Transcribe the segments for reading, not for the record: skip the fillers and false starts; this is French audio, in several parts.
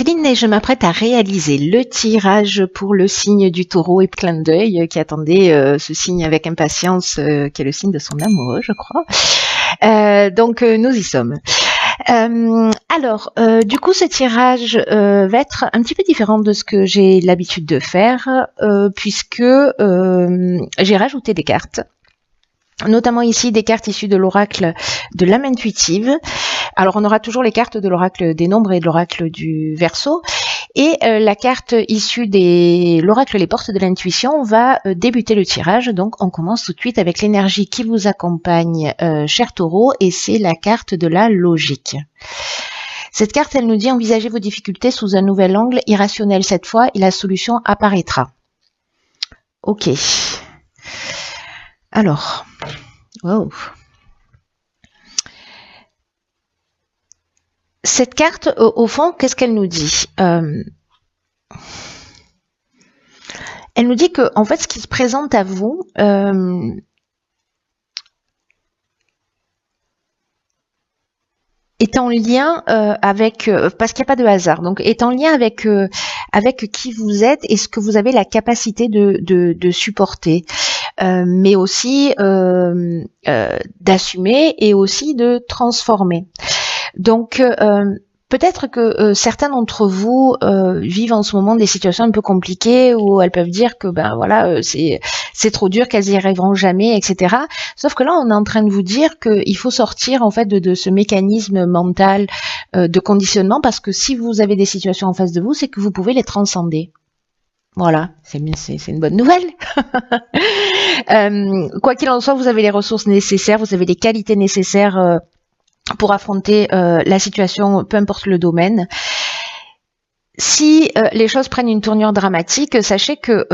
Evelyne, et je m'apprête à réaliser le tirage pour le signe du taureau et clin d'œil qui attendait ce signe avec impatience, qui est le signe de son amoureux, je crois. Donc nous y sommes. Du coup, ce tirage va être un petit peu différent de ce que j'ai l'habitude de faire, puisque j'ai rajouté des cartes. Notamment ici des cartes issues de l'oracle de l'âme intuitive. Alors on aura toujours les cartes de l'oracle des nombres et de l'oracle du Verseau. Et la carte issue de l'oracle les portes de l'intuition va débuter le tirage. Donc on commence tout de suite avec l'énergie qui vous accompagne, cher taureau, et c'est la carte de la logique. Cette carte, elle nous dit envisagez vos difficultés sous un nouvel angle irrationnel cette fois et la solution apparaîtra. Ok. Alors, wow. Cette carte, au fond, qu'est-ce qu'elle nous dit? Elle nous dit que, en fait, ce qui se présente à vous est en lien avec, parce qu'il n'y a pas de hasard, donc est en lien avec qui vous êtes et ce que vous avez la capacité de supporter. Mais aussi d'assumer et aussi de transformer. Donc peut-être que certains d'entre vous vivent en ce moment des situations un peu compliquées où elles peuvent dire que ben voilà c'est trop dur, qu'elles y arriveront jamais, etc. Sauf que là on est en train de vous dire qu'il faut sortir en fait de ce mécanisme mental de conditionnement, parce que si vous avez des situations en face de vous, c'est que vous pouvez les transcender. Voilà, c'est une bonne nouvelle. Quoi qu'il en soit, vous avez les ressources nécessaires, vous avez les qualités nécessaires pour affronter la situation, peu importe le domaine. Si les choses prennent une tournure dramatique, sachez que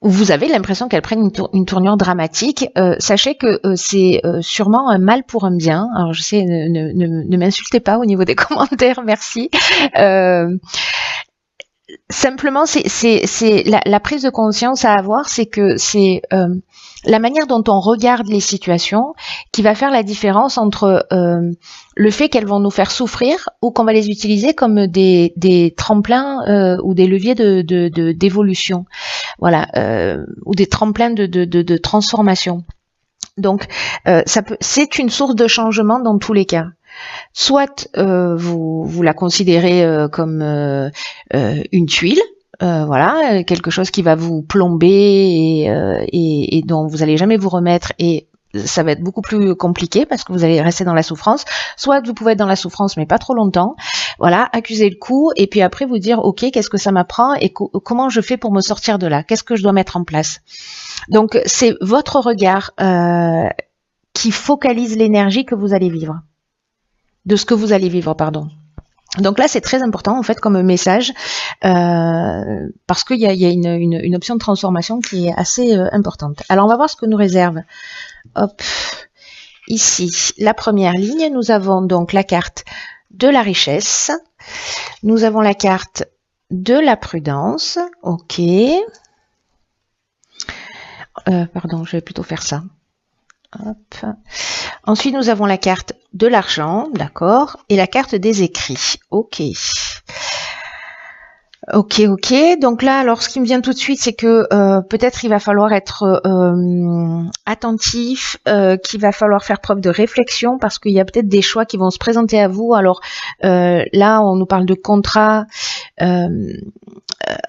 vous avez l'impression qu'elles prennent une tournure dramatique, sachez que c'est sûrement un mal pour un bien. Alors je sais, ne m'insultez pas au niveau des commentaires, merci. Simplement, c'est la prise de conscience à avoir, c'est que c'est la manière dont on regarde les situations qui va faire la différence entre le fait qu'elles vont nous faire souffrir ou qu'on va les utiliser comme des tremplins ou des leviers d'évolution, voilà, ou des tremplins de transformation. Donc, c'est une source de changement dans tous les cas. Soit vous la considérez comme une tuile, voilà, quelque chose qui va vous plomber et dont vous allez jamais vous remettre, et ça va être beaucoup plus compliqué parce que vous allez rester dans la souffrance. Soit vous pouvez être dans la souffrance mais pas trop longtemps, voilà, accuser le coup et puis après vous dire ok, qu'est-ce que ça m'apprend et comment je fais pour me sortir de là, qu'est-ce que je dois mettre en place. Donc c'est votre regard qui focalise l'énergie que vous allez vivre. De ce que vous allez vivre, pardon. Donc là, c'est très important en fait comme message parce qu'il y a une option de transformation qui est assez importante. Alors on va voir ce que nous réserve. Hop, ici, la première ligne, nous avons donc la carte de la richesse. Nous avons la carte de la prudence. Ok. Pardon, je vais plutôt faire ça. Hop. Ensuite, nous avons la carte de l'argent, d'accord, et la carte des écrits. Ok. Ok. Donc là, alors ce qui me vient tout de suite, c'est que peut-être il va falloir être attentif, qu'il va falloir faire preuve de réflexion parce qu'il y a peut-être des choix qui vont se présenter à vous. Alors là, on nous parle de contrat.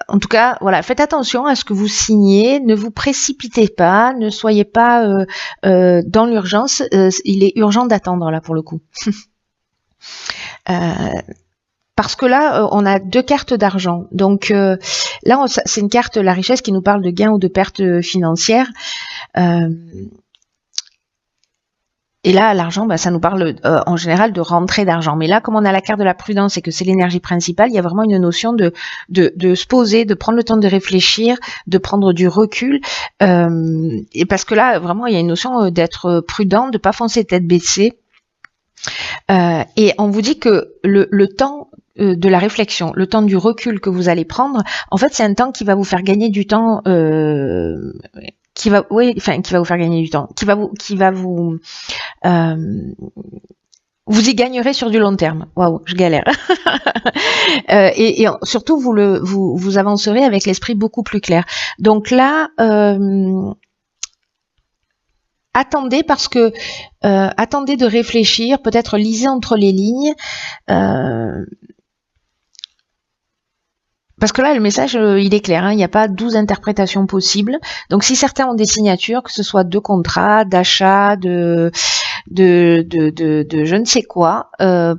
En tout cas, voilà, faites attention à ce que vous signez, ne vous précipitez pas, ne soyez pas dans l'urgence. Il est urgent d'attendre là pour le coup. Parce que là, on a deux cartes d'argent. Donc là, c'est une carte, la richesse, qui nous parle de gains ou de pertes financières. Et là, l'argent, ça nous parle en général de rentrée d'argent. Mais là, comme on a la carte de la prudence et que c'est l'énergie principale, il y a vraiment une notion de se poser, de prendre le temps de réfléchir, de prendre du recul. Et parce que là, vraiment, il y a une notion d'être prudent, de pas foncer tête baissée. Et on vous dit que le temps de la réflexion, le temps du recul que vous allez prendre, en fait, c'est un temps qui va vous faire gagner du temps. Qui va vous faire gagner du temps, qui va vous Vous y gagnerez sur du long terme. Waouh, je galère. Et surtout, vous avancerez avec l'esprit beaucoup plus clair. Donc là, attendez parce que attendez de réfléchir, peut-être lisez entre les lignes. Parce que là, le message, il est clair, hein, il n'y a pas 12 interprétations possibles. Donc, si certains ont des signatures, que ce soit de contrat, d'achat, de je ne sais quoi,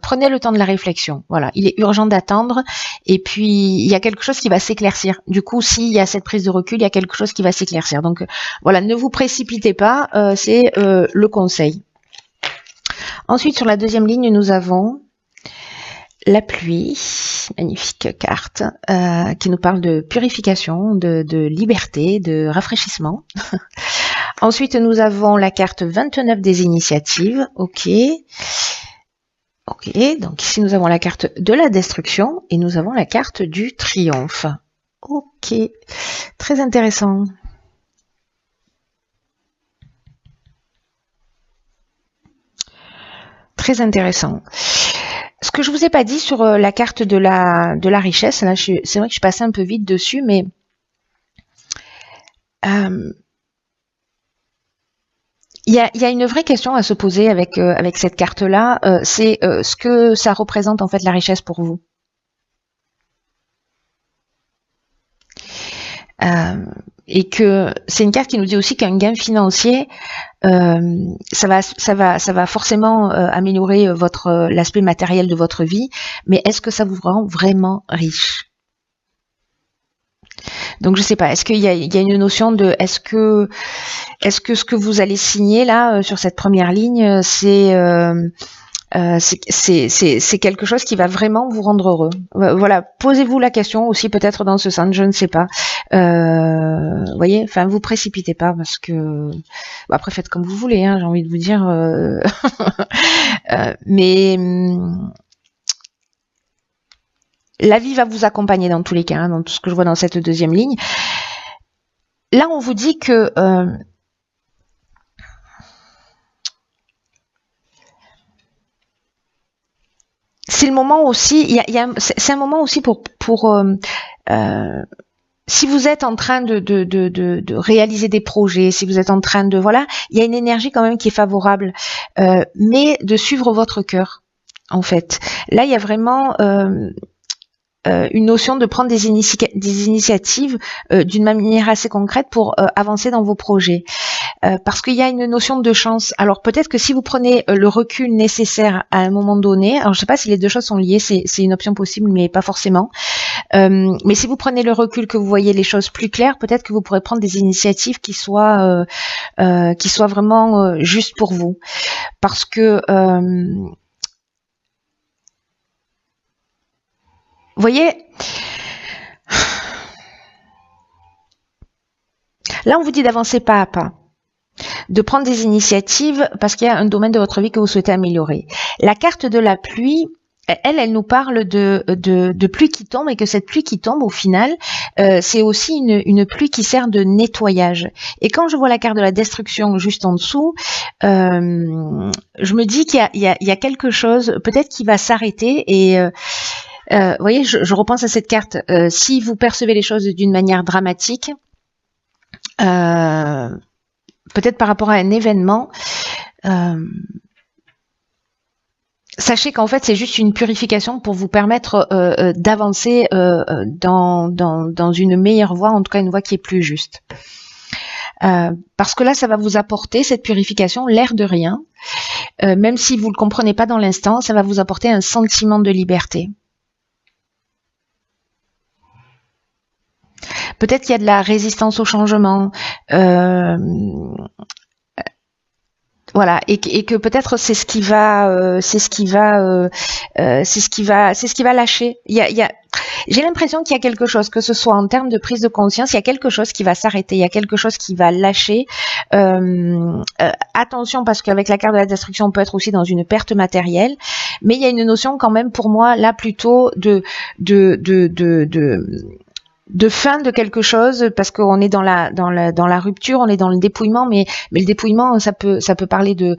prenez le temps de la réflexion. Voilà, il est urgent d'attendre. Et puis, il y a quelque chose qui va s'éclaircir. Du coup, s'il y a cette prise de recul, il y a quelque chose qui va s'éclaircir. Donc, voilà, ne vous précipitez pas, c'est le conseil. Ensuite, sur la deuxième ligne, nous avons la pluie, magnifique carte, qui nous parle de purification, de liberté, de rafraîchissement. Ensuite, nous avons la carte 29 des initiatives. Ok. Ok, donc ici nous avons la carte de la destruction et nous avons la carte du triomphe. Ok, très intéressant. Très intéressant. Ce que je vous ai pas dit sur la carte de la richesse, là, c'est vrai que je suis passée un peu vite dessus, mais il y a une vraie question à se poser avec cette carte-là, c'est ce que ça représente en fait la richesse pour vous. Et que c'est une carte qui nous dit aussi qu'un gain financier, ça va forcément améliorer l'aspect matériel de votre vie, mais est-ce que ça vous rend vraiment riche? Donc je sais pas, est-ce qu'il y a une notion de est-ce que ce que vous allez signer là sur cette première ligne, c'est quelque chose qui va vraiment vous rendre heureux. Voilà, posez-vous la question aussi peut-être dans ce sens, je ne sais pas. Voyez, enfin vous précipitez pas parce que après faites comme vous voulez, hein, j'ai envie de vous dire. Mais la vie va vous accompagner dans tous les cas, hein, dans tout ce que je vois dans cette deuxième ligne. Là, on vous dit que c'est le moment aussi, c'est un moment aussi pour si vous êtes en train de réaliser des projets, si vous êtes en train de voilà, il y a une énergie quand même qui est favorable, mais de suivre votre cœur. En fait, là, il y a vraiment une notion de prendre des initiatives d'une manière assez concrète pour avancer dans vos projets. Parce qu'il y a une notion de chance. Alors peut-être que si vous prenez le recul nécessaire à un moment donné, alors je ne sais pas si les deux choses sont liées, c'est une option possible, mais pas forcément. Mais si vous prenez le recul, que vous voyez les choses plus claires, peut-être que vous pourrez prendre des initiatives qui soient vraiment justes pour vous. Parce que vous voyez, là on vous dit d'avancer pas à pas, de prendre des initiatives parce qu'il y a un domaine de votre vie que vous souhaitez améliorer. La carte de la pluie, elle nous parle de pluie qui tombe et que cette pluie qui tombe au final, c'est aussi une pluie qui sert de nettoyage. Et quand je vois la carte de la destruction juste en dessous, je me dis qu'il y a quelque chose peut-être qui va s'arrêter et vous voyez, je repense à cette carte. Si vous percevez les choses d'une manière dramatique, peut-être par rapport à un événement, sachez qu'en fait c'est juste une purification pour vous permettre d'avancer dans une meilleure voie, en tout cas une voie qui est plus juste. Parce que là, ça va vous apporter cette purification, l'air de rien. Même si vous ne le comprenez pas dans l'instant, ça va vous apporter un sentiment de liberté. Peut-être qu'il y a de la résistance au changement, voilà, et que peut-être c'est ce qui va lâcher. J'ai l'impression qu'il y a quelque chose, que ce soit en termes de prise de conscience, il y a quelque chose qui va s'arrêter, il y a quelque chose qui va lâcher. Attention, parce qu'avec la carte de la destruction, on peut être aussi dans une perte matérielle, mais il y a une notion quand même pour moi là plutôt de fin de quelque chose, parce qu'on est dans la rupture, on est dans le dépouillement, mais le dépouillement, ça peut parler de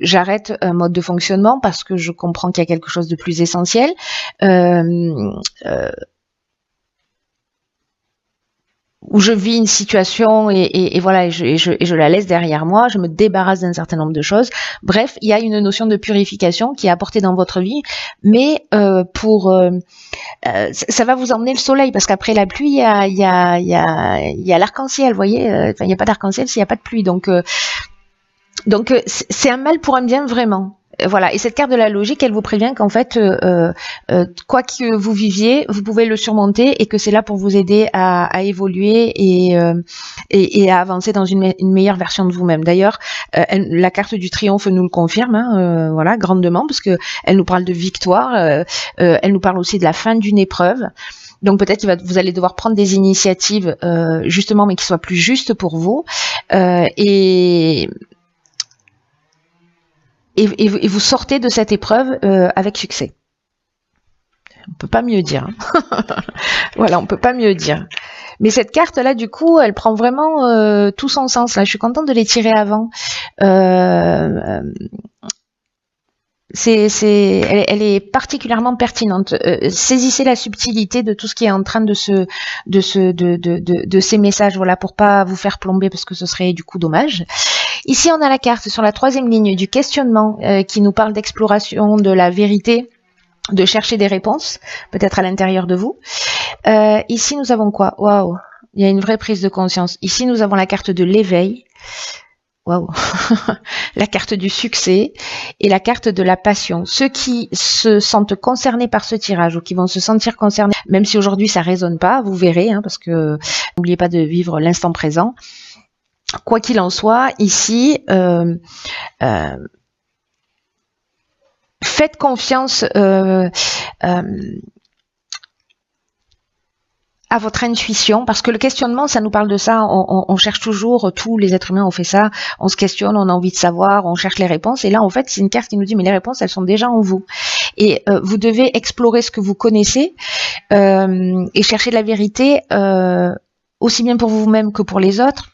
j'arrête un mode de fonctionnement parce que je comprends qu'il y a quelque chose de plus essentiel. Où je vis une situation et voilà, et je la laisse derrière moi, je me débarrasse d'un certain nombre de choses. Bref, il y a une notion de purification qui est apportée dans votre vie, mais ça va vous emmener le soleil, parce qu'après la pluie, il y a l'arc-en-ciel, vous voyez, il n'y a pas d'arc-en-ciel s'il n'y a pas de pluie. Donc c'est un mal pour un bien, vraiment. Voilà, et cette carte de la logique, elle vous prévient qu'en fait, quoi que vous viviez, vous pouvez le surmonter, et que c'est là pour vous aider à évoluer et à avancer dans une meilleure version de vous-même. D'ailleurs, la carte du triomphe nous le confirme, hein, voilà, grandement, parce que elle nous parle de victoire, elle nous parle aussi de la fin d'une épreuve. Donc peut-être que vous allez devoir prendre des initiatives, justement, mais qui soient plus justes pour vous, et vous sortez de cette épreuve avec succès. On peut pas mieux dire. Hein. Voilà, on peut pas mieux dire. Mais cette carte-là, du coup, elle prend vraiment tout son sens. Là, je suis contente de les tirer avant. Elle est particulièrement pertinente. Saisissez la subtilité de tout ce qui est en train de ces messages, voilà, pour pas vous faire plomber, parce que ce serait du coup dommage. Ici, on a la carte sur la 3e ligne du questionnement, qui nous parle d'exploration de la vérité, de chercher des réponses, peut-être à l'intérieur de vous. Ici, nous avons quoi? Waouh, il y a une vraie prise de conscience. Ici, nous avons la carte de l'éveil. Waouh, la carte du succès et la carte de la passion. Ceux qui se sentent concernés par ce tirage, ou qui vont se sentir concernés, même si aujourd'hui ça résonne pas, vous verrez, hein, parce que n'oubliez pas de vivre l'instant présent. Quoi qu'il en soit, ici, faites confiance à votre intuition, parce que le questionnement, ça nous parle de ça. On cherche toujours, tous les êtres humains ont fait ça, on se questionne, on a envie de savoir, on cherche les réponses, et là en fait c'est une carte qui nous dit mais les réponses, elles sont déjà en vous, et vous devez explorer ce que vous connaissez, et chercher la vérité, aussi bien pour vous-même que pour les autres,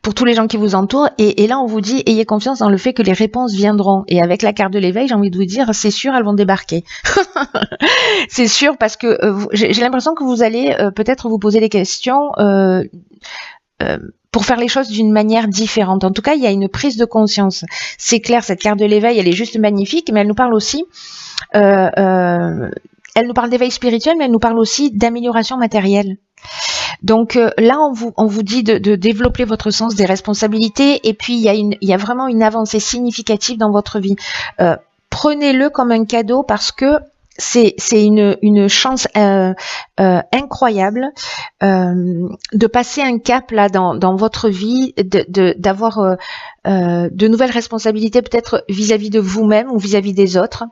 pour tous les gens qui vous entourent, et là on vous dit ayez confiance dans le fait que les réponses viendront. Et avec la carte de l'éveil, j'ai envie de vous dire c'est sûr, elles vont débarquer. C'est sûr, parce que j'ai l'impression que vous allez peut-être vous poser des questions pour faire les choses d'une manière différente. En tout cas, il y a une prise de conscience. C'est clair, cette carte de l'éveil, elle est juste magnifique, mais elle nous parle aussi elle nous parle d'éveil spirituel, mais elle nous parle aussi d'amélioration matérielle. Donc là, on vous dit de développer votre sens des responsabilités, et puis il y a vraiment une avancée significative dans votre vie. Prenez-le comme un cadeau, parce que c'est une chance incroyable de passer un cap là dans votre vie, d'avoir de nouvelles responsabilités, peut-être vis-à-vis de vous-même ou vis-à-vis des autres.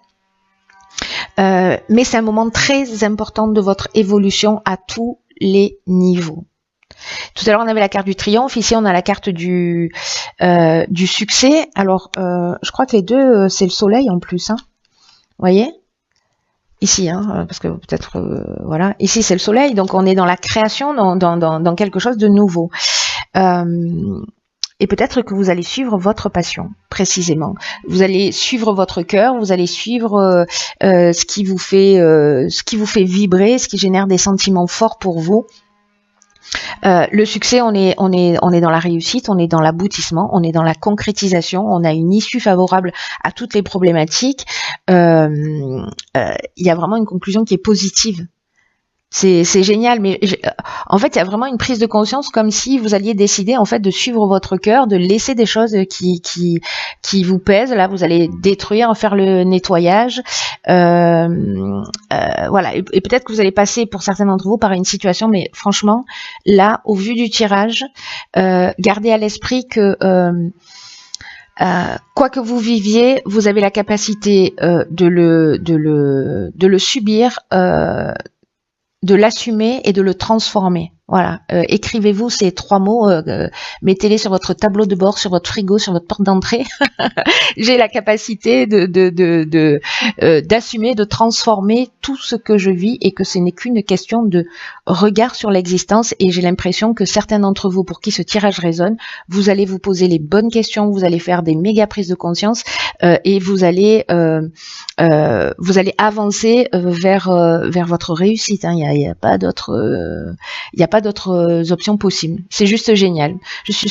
Mais c'est un moment très important de votre évolution à tous les niveaux. Tout à l'heure, on avait la carte du triomphe. Ici, on a la carte du succès. Alors, je crois que les deux, c'est le soleil en plus. Hein. Vous voyez ? Ici, hein, parce que peut-être, voilà. Ici, c'est le soleil. Donc, on est dans la création, dans quelque chose de nouveau. Et peut-être que vous allez suivre votre passion, précisément. Vous allez suivre votre cœur, vous allez suivre ce qui vous fait vibrer, ce qui génère des sentiments forts pour vous. Le succès, on est dans la réussite, on est dans l'aboutissement, on est dans la concrétisation, on a une issue favorable à toutes les problématiques. Il y a vraiment une conclusion qui est positive. C'est génial, mais en fait, il y a vraiment une prise de conscience, comme si vous alliez décider en fait de suivre votre cœur, de laisser des choses qui vous pèsent. Là, vous allez détruire, faire le nettoyage, voilà. Et peut-être que vous allez passer, pour certains d'entre vous, par une situation, mais franchement, là, au vu du tirage, gardez à l'esprit que quoi que vous viviez, vous avez la capacité de le subir, de l'assumer et de le transformer. Voilà, écrivez-vous ces 3 mots, mettez-les sur votre tableau de bord, sur votre frigo, sur votre porte d'entrée. J'ai la capacité d'assumer, de transformer tout ce que je vis et que ce n'est qu'une question de regard sur l'existence. Et j'ai l'impression que certains d'entre vous, pour qui ce tirage résonne, vous allez vous poser les bonnes questions, vous allez faire des méga prises de conscience et vous allez avancer vers votre réussite. Hein. Il y a pas d'autres options possibles. C'est juste génial. Je suis